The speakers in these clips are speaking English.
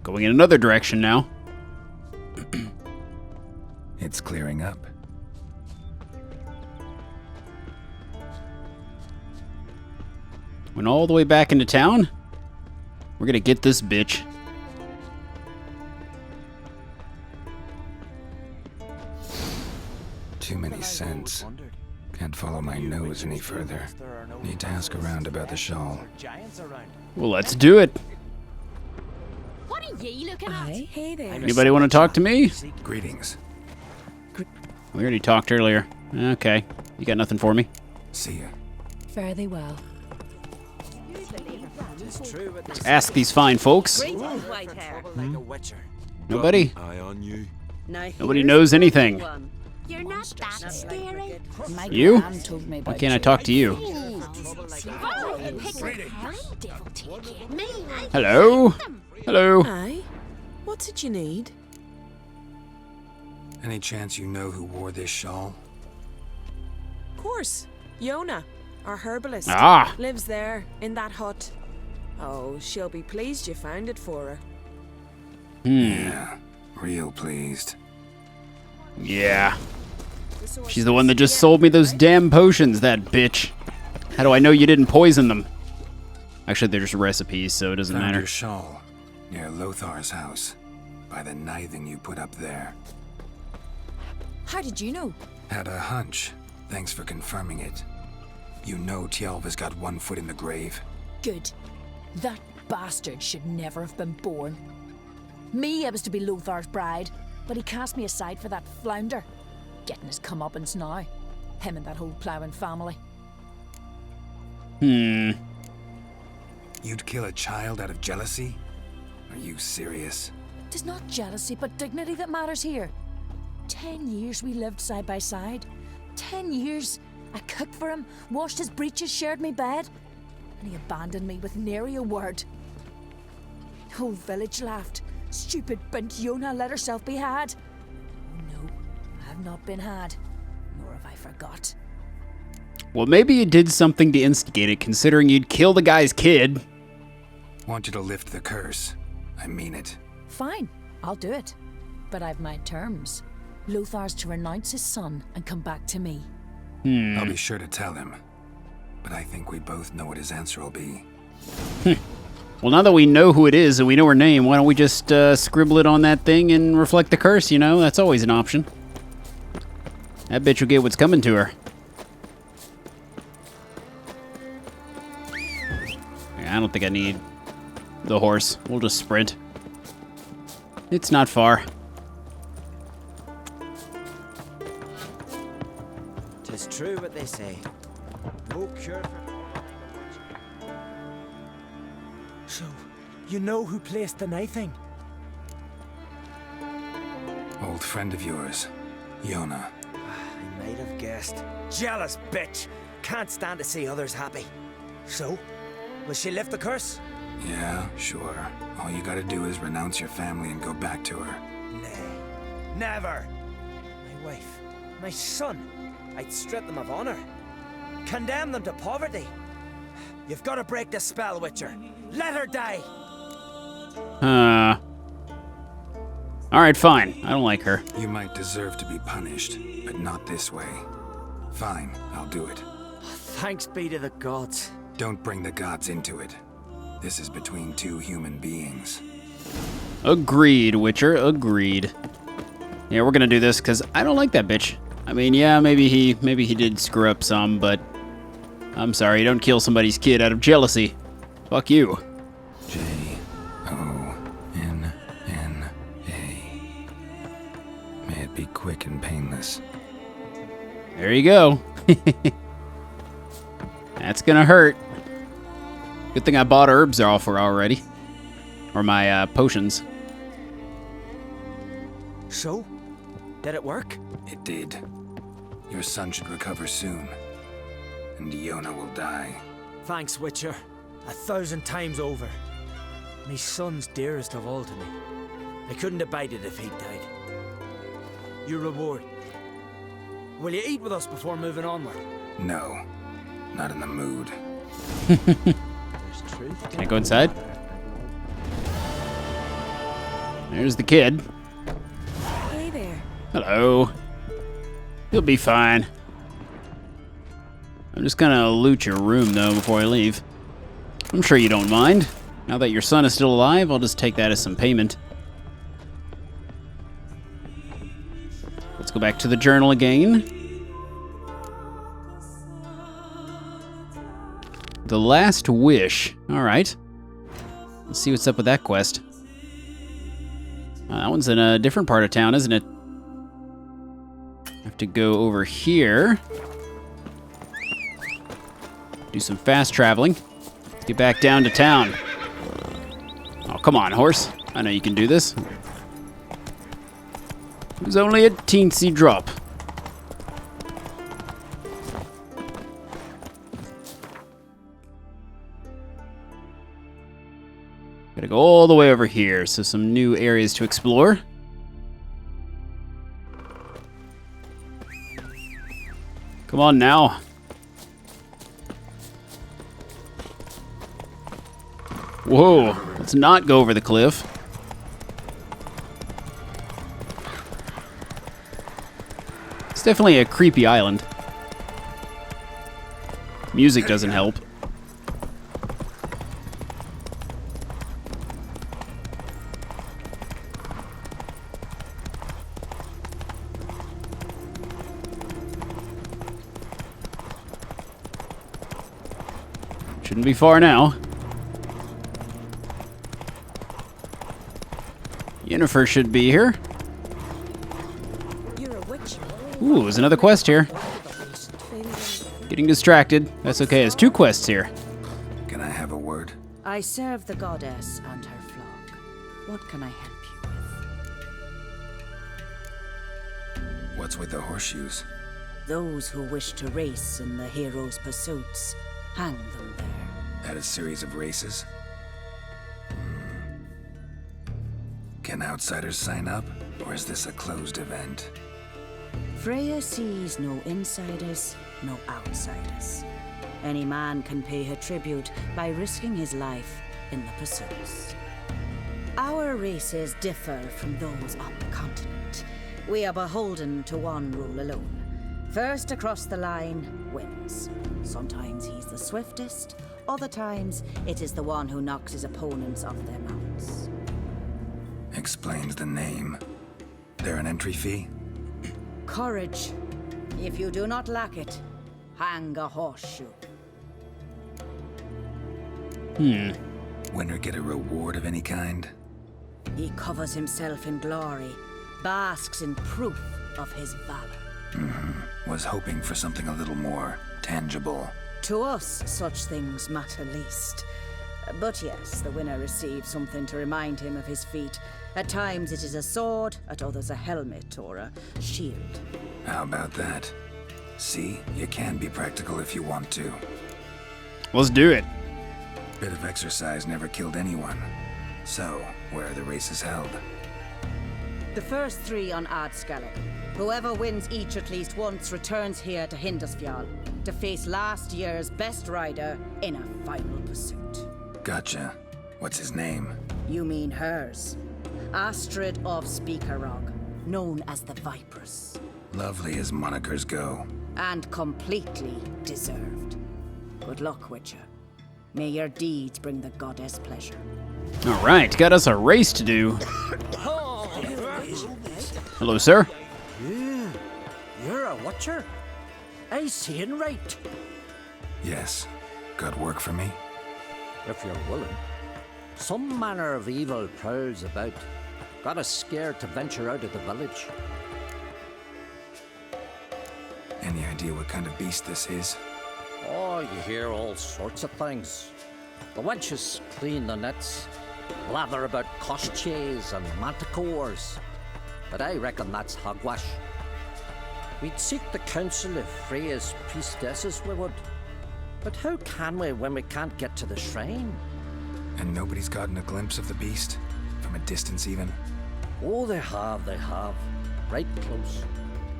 Going in another direction now. It's clearing up. Went all the way back into town. We're gonna get this bitch. Too many scents. Can't follow my nose any further. Need to ask around about the shawl. Well, let's do it. What are you looking at? Hey there. Anybody want to talk to me? Greetings. We already talked earlier. Okay. You got nothing for me? See ya. Fare thee well. Let's ask these fine folks. White hair. Nobody? Eye on you. Nobody knows anything. You're not that scary. You? Told me Why about can't I talk to you? Hello? Hello? Aye. What's it you need? Any chance you know who wore this shawl? Of course. Yona, our herbalist. Ah. Lives there, in that hut. Oh, she'll be pleased you found it for her. Yeah, real pleased. Yeah. She's the one that just sold me those damn potions, that bitch. How do I know you didn't poison them? Actually, they're just recipes, so it doesn't Found matter. your shawl near Lothar's house, by the knithing you put up there. How did you know? Had a hunch. Thanks for confirming it. You know Tjelva's got one foot in the grave. Good. That bastard should never have been born. Me, I was to be Lothar's bride, but he cast me aside for that flounder. Getting his comeuppance now. Him and that whole ploughing family. You'd kill a child out of jealousy? Are you serious? Tis not jealousy, but dignity that matters here. 10 years we lived side by side. 10 years. I cooked for him, washed his breeches, shared me bed. And he abandoned me with nary a word. The whole village laughed. Stupid bint Yona let herself be had. No, I have not been had. Nor have I forgot. Well, maybe you did something to instigate it, considering you'd kill the guy's kid. Want you to lift the curse. I mean it. Fine, I'll do it. But I've my terms. Lothar's to renounce his son and come back to me. I'll be sure to tell him. But I think we both know what his answer will be. Well, now that we know who it is and we know her name, why don't we just scribble it on that thing and reflect the curse, you know? That's always an option. That bitch will get what's coming to her. Yeah, I don't think I need the horse. We'll just sprint. It's not far. 'Tis true what they say. No cure for... So, you know who placed the knifing? Old friend of yours, Yona. I might have guessed. Jealous bitch! Can't stand to see others happy. So, will she lift the curse? Yeah, sure. All you gotta do is renounce your family and go back to her. Nay, never! My wife, my son, I'd strip them of honor. Condemn them to poverty. You've got to break the spell, Witcher. Let her die! Alright, fine. I don't like her. You might deserve to be punished, but not this way. Fine, I'll do it. Thanks be to the gods. Don't bring the gods into it. This is between two human beings. Agreed, Witcher. Agreed. Yeah, we're gonna do this because I don't like that bitch. I mean, yeah, maybe he did screw up some, but I'm sorry, don't kill somebody's kid out of jealousy. Fuck you. J-O-N-N-A. May it be quick and painless. There you go. That's gonna hurt. Good thing I bought herbs off her already. Or my potions. So? Did it work? It did. Your son should recover soon. And Yona will die. Thanks, Witcher. 1,000 times over. My son's dearest of all to me. I couldn't abide it if he died. Your reward. Will you eat with us before moving onward? No. Not in the mood. Can I go inside? There's the kid. Hey there. Hello. You'll be fine. I'm just gonna loot your room, though, before I leave. I'm sure you don't mind. Now that your son is still alive, I'll just take that as some payment. Let's go back to the journal again. The Last Wish. Alright. Let's see what's up with that quest. That one's in a different part of town, isn't it? Have to go over here. Do some fast traveling. Let's get back down to town. Oh, come on, horse. I know you can do this. It was only a teensy drop. Gotta go all the way over here, so some new areas to explore. Come on now. Whoa, let's not go over the cliff. It's definitely a creepy island. Music doesn't help. Shouldn't be far now. Yennefer should be here. You're a witch. Ooh, there's another quest here. Getting distracted. That's okay, there's 2 quests here. Can I have a word? I serve the goddess and her flock. What can I help you with? What's with the horseshoes? Those who wish to race in the hero's pursuits, hang them there. At a series of races? Can outsiders sign up, or is this a closed event? Freya sees no insiders, no outsiders. Any man can pay her tribute by risking his life in the pursuits. Our races differ from those on the continent. We are beholden to one rule alone. First across the line wins. Sometimes he's the swiftest, other times it is the one who knocks his opponents off their mounts. Explains the name. There an entry fee? Courage. If you do not lack it, hang a horseshoe. Winner get a reward of any kind? He covers himself in glory, basks in proof of his valor. Was hoping for something a little more tangible. To us, such things matter least. But yes, the winner receives something to remind him of his feat. At times it is a sword, at others a helmet or a shield. How about that? See, you can be practical if you want to. Let's do it. Bit of exercise never killed anyone. So, where are the races held? The first 3 on Skellige. Whoever wins each at least once returns here to Hindisfjall to face last year's best rider in a final pursuit. Gotcha. What's his name? You mean hers. Astrid of Speakerog, known as the Vipress. Lovely as monikers go. And completely deserved. Good luck, Witcher. May your deeds bring the goddess pleasure. All right, got us a race to do. Hello, sir. Yeah, you're a watcher. I seeing right. Yes. Got work for me? If you're willing. Some manner of evil prowls about. Got us scared to venture out of the village. Any idea what kind of beast this is? Oh, you hear all sorts of things. The wenches clean the nets, blather about koshchays and manticores. But I reckon that's hogwash. We'd seek the counsel of Freya's priestesses, we would. But how can we when we can't get to the shrine? And nobody's gotten a glimpse of the beast? From a distance even? Oh, they have. Right close.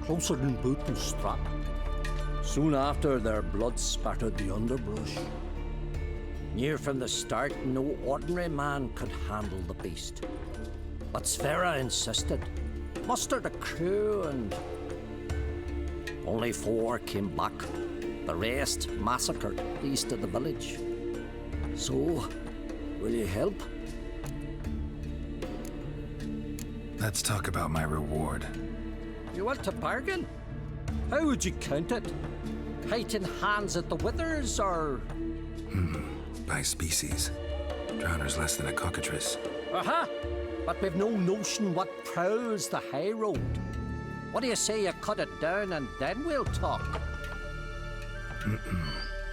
Closer than boot and strap. Soon after, their blood spattered the underbrush. Near from the start, no ordinary man could handle the beast. But Sverre insisted. Mustered a crew and only 4 came back. The rest massacred east of the village. So, will you help? Let's talk about my reward. You want to bargain? How would you count it? Heighten hands at the withers, or...? By species. Drowner's less than a cockatrice. Aha! But we've no notion what prowls the high road. What do you say you cut it down and then we'll talk?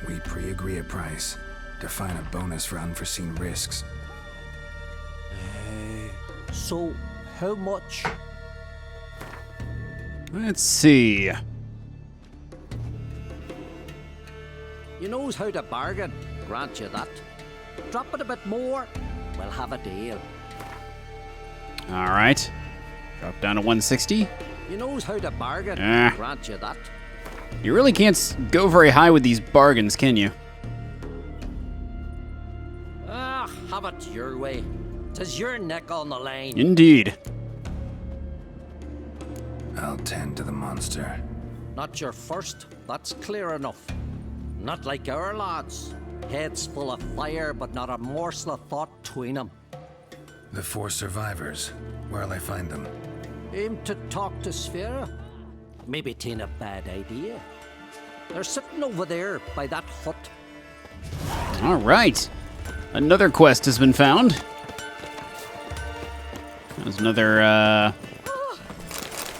We pre-agree a price. Define a bonus for unforeseen risks. So, how much? Let's see. You knows how to bargain, grant you that. Drop it a bit more, we'll have a deal. All right. Drop down to 160. You knows how to bargain, grant you that. You really can't go very high with these bargains, can you? Ah, have it your way. 'Tis your neck on the line. Indeed. I'll tend to the monster. Not your first, that's clear enough. Not like our lads. Heads full of fire, but not a morsel of thought between them. The 4 survivors. Where'll I find them? Aim to talk to Sverre? Maybe 'tain't a bad idea. They're sitting over there by that hut. All right. Another quest has been found. There's another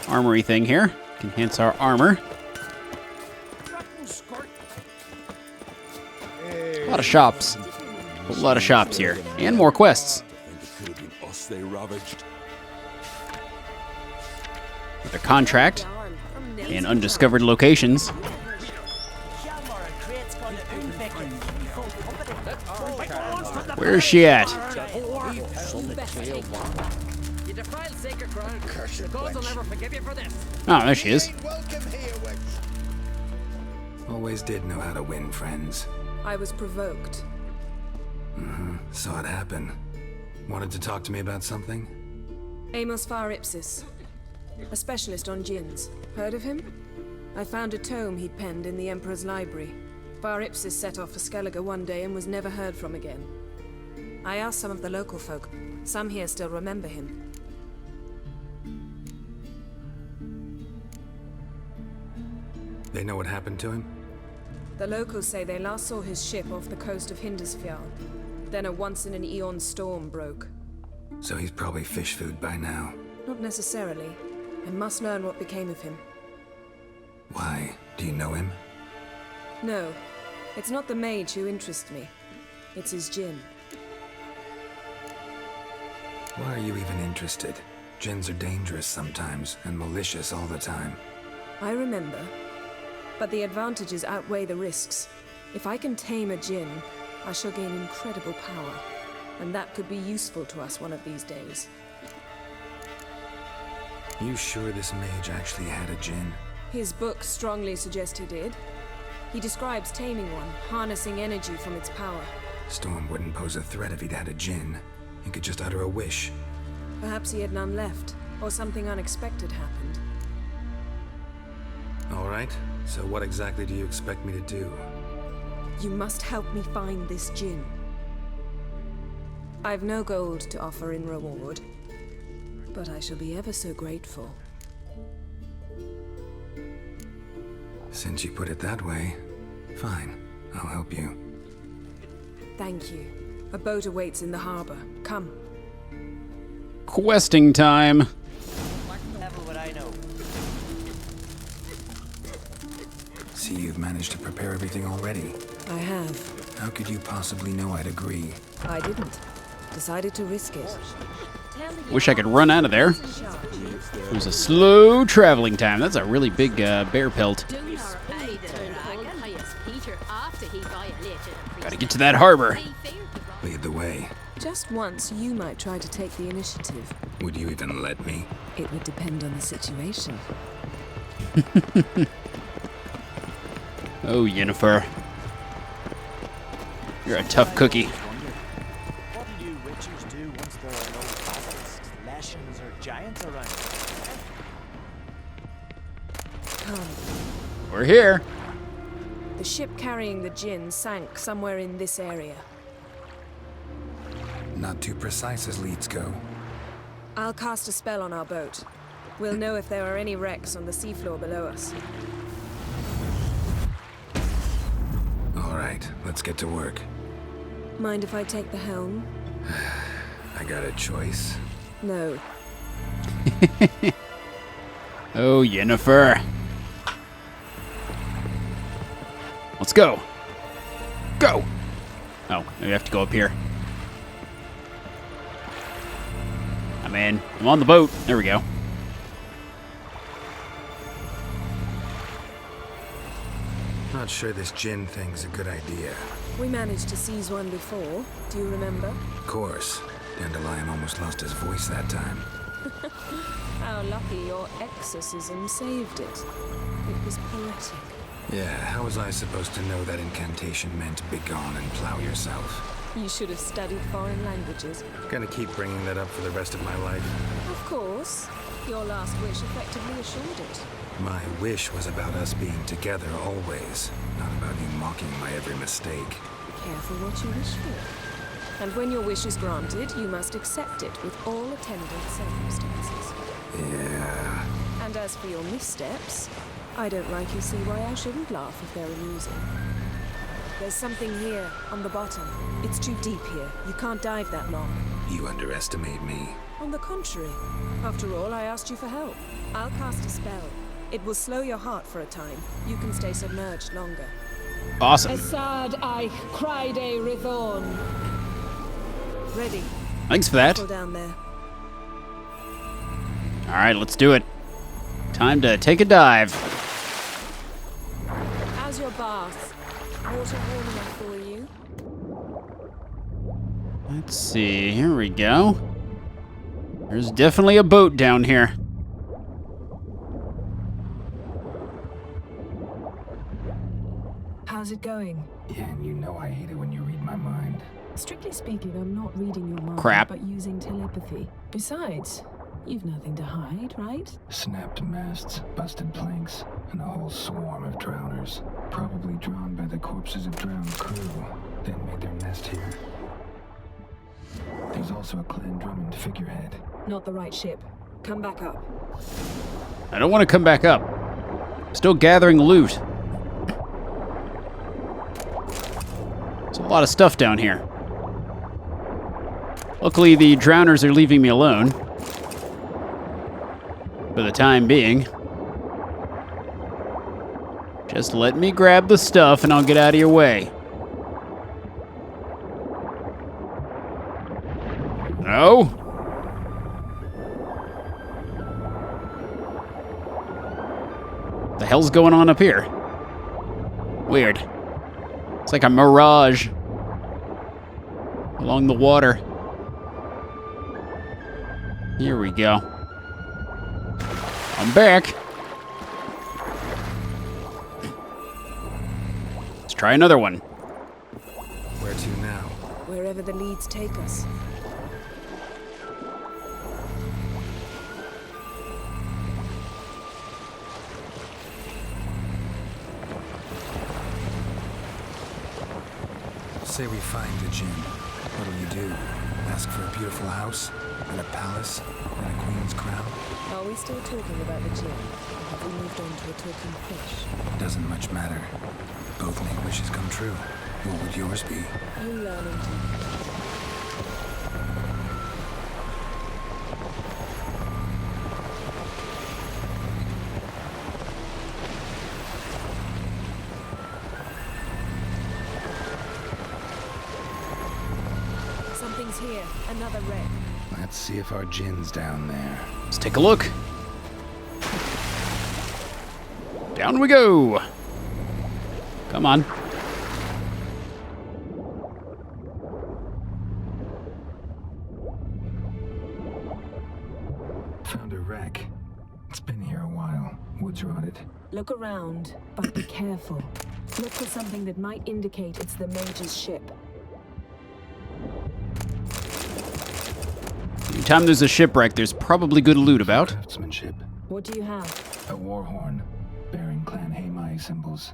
armory thing here. Can enhance our armor. A lot of shops. A lot of shops here. And more quests. They ravaged. With a contract and undiscovered locations. Where's she at? You defile sacred ground. The gods will never forgive you for this. Oh, there she is. Always did know how to win, friends. I was provoked. Saw it happen. Wanted to talk to me about something? Amos Far Ipsis, a specialist on djinns. Heard of him? I found a tome he'd penned in the Emperor's library. Far Ipsis set off for Skellige one day and was never heard from again. I asked some of the local folk. Some here still remember him. They know what happened to him? The locals say they last saw his ship off the coast of Hindisfjall. Then a once-in-an-eon storm broke. So he's probably fish food by now. Not necessarily. I must learn what became of him. Why? Do you know him? No, it's not the mage who interests me. It's his djinn. Why are you even interested? Djinns are dangerous sometimes, and malicious all the time. I remember. But the advantages outweigh the risks. If I can tame a djinn, I shall gain incredible power. And that could be useful to us one of these days. You sure this mage actually had a djinn? His books strongly suggest he did. He describes taming one, harnessing energy from its power. Storm wouldn't pose a threat if he'd had a djinn. He could just utter a wish. Perhaps he had none left, or something unexpected happened. All right, so what exactly do you expect me to do? You must help me find this djinn. I've no gold to offer in reward, but I shall be ever so grateful. Since you put it that way, fine, I'll help you. Thank you. A boat awaits in the harbor. Come. Questing time. See, you've managed to prepare everything already. I have. How could you possibly know I'd agree? I didn't. Decided to risk it. Wish I could run out of there. It was a slow traveling time. That's a really big bear pelt. Gotta get to that harbor. Lead the way. Just once, you might try to take the initiative. Would you even let me? It would depend on the situation. Oh, Yennefer. You're a tough cookie. What do you witches do once there are no basilisk possessions or giants around. Come. We're here. The ship carrying the djinn sank somewhere in this area. Not too precise as leads go. I'll cast a spell on our boat. We'll know if there are any wrecks on the seafloor below us. All right, let's get to work. Mind if I take the helm? I got a choice. No. Oh, Yennefer. Let's go. Go. Oh, maybe I have to go up here. I'm in. I'm on the boat. There we go. Not sure this djinn thing's a good idea. We managed to seize one before. Do you remember? Of course. Dandelion almost lost his voice that time. How lucky your exorcism saved it. It was poetic. Yeah, how was I supposed to know that incantation meant begone and plow yourself? You should have studied foreign languages. Gonna keep bringing that up for the rest of my life. Of course. Your last wish effectively assured it. My wish was about us being together always, not about you mocking my every mistake. Careful what you wish for. And when your wish is granted, you must accept it with all attendant circumstances. Yeah. And as for your missteps, I don't rightly see why I shouldn't laugh if they're amusing. There's something here, on the bottom. It's too deep here. You can't dive that long. You underestimate me. On the contrary. After all, I asked you for help. I'll cast a spell. It will slow your heart for a time. You can stay submerged longer. Awesome. Esad I cried a Rithorn. Ready. Thanks for that. Go down there. All right, let's do it. Time to take a dive. How's your bath? Water warm enough for you? Let's see. Here we go. There's definitely a boat down here. How's it going? Yeah, and you know I hate it when you read my mind. Strictly speaking, I'm not reading your mind, Crap. but using telepathy. Besides, you've nothing to hide, right? Snapped masts, busted planks, and a whole swarm of drowners. Probably drawn by the corpses of drowned crew, then made their nest here. There's also a Clan Drummond figurehead. Not the right ship. Come back up. I don't want to come back up. Still gathering loot. There's a lot of stuff down here. Luckily, the drowners are leaving me alone. For the time being. Just let me grab the stuff and I'll get out of your way. No? The hell's going on up here? Weird. It's like a mirage along the water. Here we go. I'm back. Let's try another one. Where to now? Wherever the leads take us. Say we find the djinn. What'll you do? Ask for a beautiful house? And a palace? And a queen's crown? Are we still talking about the djinn? Or have we moved on to a talking fish? Doesn't much matter. Both make wishes come true. What would yours be? You learning to. Something's here. Another wreck. Let's see if our djinn's down there. Let's take a look. Down we go. Come on. Found a wreck. It's been here a while. Wood's rotted. Look around, but be careful. Look for something that might indicate it's the mage's ship. Anytime there's a shipwreck, there's probably good loot about. Craftsmanship. What do you have? A war horn bearing Clan Haemai symbols.